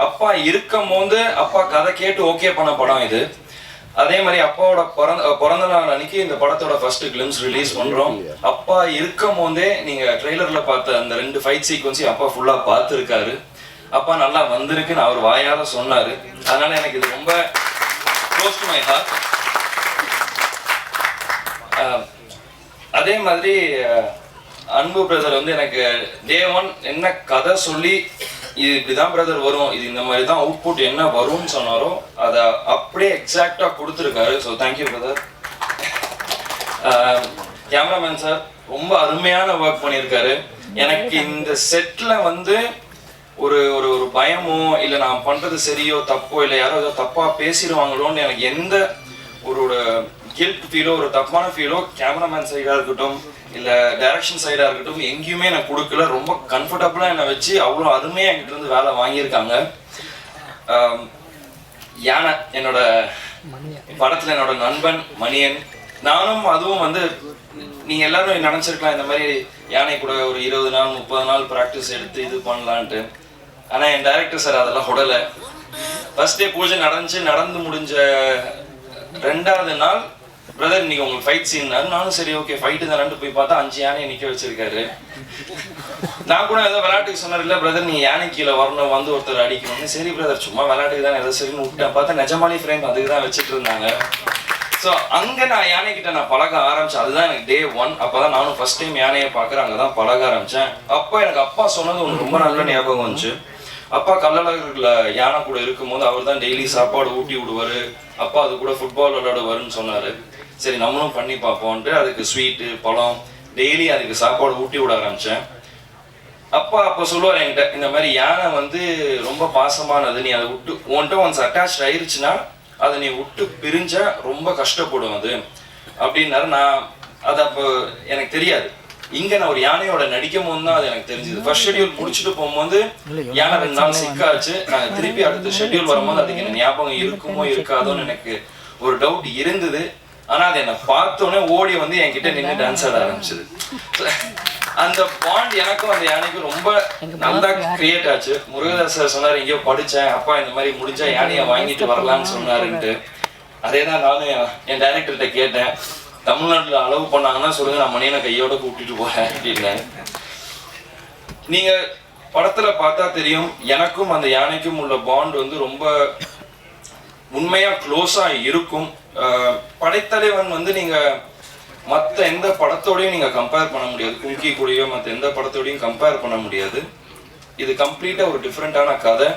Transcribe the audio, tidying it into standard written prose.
அப்பா இருக்கும் போது அப்பா கதை கேட்டு ஓகே பண்ண படம் இது. அதே மாதிரி அப்பாவோட பிறந்த நாள் அன்னைக்கு இந்த படத்தோட ஃபர்ஸ்ட் கிளிம்ஸ் ரிலீஸ் பண்றோம். அப்பா இருக்கும் போதே நீங்க ட்ரெய்லர்ல பார்த்த அந்த 2 ஃபைட் சீக்வன்ஸையும் அப்பா ஃபுல்லா பார்த்துருக்காரு. அப்பா நல்லா வந்திருக்குன்னு அவர் வாயால சொன்னாரு. அதனால எனக்கு இது ரொம்ப க்ளோஸ் டு மை ஹார்ட். அதே மாதிரி அன்பு பிரதர் வந்து எனக்கு டே 1 என்ன கதை சொல்லி இது இப்படிதான் பிரதர் வரும், இது இந்த மாதிரி தான் அவுட்புட் என்ன வரும்னு சொன்னாரோ அதை அப்படியே எக்ஸாக்டா கொடுத்துருக்காரு. So thank you brother. Cameraman sir ரொம்ப அருமையான ஒர்க் பண்ணியிருக்காரு. எனக்கு இந்த செட்ல வந்து ஒரு ஒரு ஒரு பயமோ இல்லை நான் பண்றது சரியோ தப்போ இல்லை யாரோ ஏதோ தப்பா பேசிடுவாங்களோன்னு எனக்கு எந்த ஒரு கில்ட் ஃபீலோ ஒரு தப்பான ஃபீலோ கேமராமேன் சைடாக இருக்கட்டும் இல்லை டைரக்ஷன் சைடாக இருக்கட்டும் எங்கேயுமே எனக்கு கொடுக்கல. ரொம்ப கம்ஃபர்டபுளாக என்னை வச்சு அவ்வளோ அருமையாக என்கிட்ட இருந்து வேலை வாங்கியிருக்காங்க. யானை என்னோட படத்தில் என்னோட நண்பன் மணியன். நானும் அதுவும் வந்து நீங்கள் எல்லாரும் நினச்சிருக்கலாம் இந்த மாதிரி யானை கூட ஒரு 20 நாள் 30 நாள் ப்ராக்டிஸ் எடுத்து இது பண்ணலான்ட்டு. ஆனால் என் டைரக்டர் சார் அதெல்லாம் உடலை. ஃபர்ஸ்ட் டே பூஜை நடந்து முடிஞ்ச 2வது நாள் பிரதர் இன்னைக்கு உங்களுக்கு ஃபைட் சீன்னாரு. நானும் சரி ஓகே ஃபைட்டு தானே போய் பார்த்தா 5 யானையை நிற்க வச்சிருக்காரு. நான் கூட ஏதோ விளையாட்டுக்கு சொன்னார், இல்லை பிரதர் நீ யானை கீழே வரணும் வந்து ஒருத்தர் அடிக்கணும்னு. சரி பிரதர் சும்மா விளையாட்டுக்கு தான் ஏதோ சரின்னு விட்டேன். பார்த்தா நிஜமாலி ஃப்ரேம் அதுக்கு தான் வச்சுட்டு இருந்தாங்க. ஸோ அங்கே நான் யானைக்கிட்ட நான் பழக ஆரம்பித்தேன். அதுதான் எனக்கு டே 1. அப்போ தான் நானும் ஃபர்ஸ்ட் டைம் யானையை பார்க்குறேன். அங்கே தான் பழக ஆரம்பித்தேன். அப்போ எனக்கு அப்பா சொன்னது ஒன்று ரொம்ப நல்ல ஞாபகம் வந்துச்சு. அப்பா கள்ளழகர்ல யானை கூட இருக்கும்போது அவர் தான் டெய்லி சாப்பாடு ஊட்டி விடுவார். அப்பா அது கூட ஃபுட்பால் விளையாடுவாருன்னு சொன்னார். சரி நம்மளும் பண்ணி பார்ப்போன்ட்டு அதுக்கு ஸ்வீட்டு பழம் டெய்லி அதுக்கு சாப்பாடு ஊட்டி விட ஆரம்பித்தேன். அப்பா அப்போ சொல்லுவார் என்கிட்ட, இந்த மாதிரி யானை வந்து ரொம்ப பாசமானது, நீ அதை விட்டு உன்கிட்ட ஒன்ஸ் அட்டாச் ஆயிருச்சுன்னா அதை நீ விட்டு பிரிஞ்சா ரொம்ப கஷ்டப்படும் அது அப்படின்னாரு. நான் அது அப்போ எனக்கு தெரியாது. இங்க நான் ஒரு யானையோட நடிக்கும் போது தான் அது எனக்கு தெரிஞ்சது. ஃபர்ஸ்ட் ஷெட்யூல் முடிச்சுட்டு போகும்போது யானை 2 நாள் சிக்காச்சு. நாங்கள் திருப்பி அடுத்த ஷெட்யூல் வரும்போது அதுக்கு என்ன ஞாபகம் இருக்குமோ இருக்காதோன்னு எனக்கு ஒரு டவுட் இருந்தது. ஆனா அது என்னை பார்த்தோன்னே ஓடி வந்து என்கிட்ட நின்று டான்ஸ் ஆட ஆரம்பிச்சது. அந்த பாண்ட் எனக்கும் அந்த யானைக்கும் ரொம்ப நல்லா கிரியேட் ஆச்சு. முருகதாஸ் சார் சொன்னார், எங்கேயோ படித்தேன் அப்பா இந்த மாதிரி முடிஞ்சா யானையை வாங்கிட்டு வரலான்னு சொன்னாருன்ட்டு. அதே தான் நானும் என் டைரக்டர்கிட்ட கேட்டேன், தமிழ்நாட்டில் அளவு பண்ணாங்கன்னா சொல்லுங்க, நான் மணியனை கையோட கூட்டிட்டு போறேன் அப்படின்னு. நீங்க படத்துல பார்த்தா தெரியும், எனக்கும் அந்த யானைக்கும் உள்ள பாண்ட் வந்து ரொம்ப உண்மையா க்ளோஸா இருக்கும். படைத்தலைவன் வந்து நீங்க மற்ற எந்த படத்தோடையும் நீங்க கம்பேர் பண்ண முடியாது. கும்கி கூடயோ மற்ற எந்த படத்தோடையும் கம்பேர் பண்ண முடியாது. இது கம்ப்ளீட்டா ஒரு டிஃப்ரெண்டான கதை.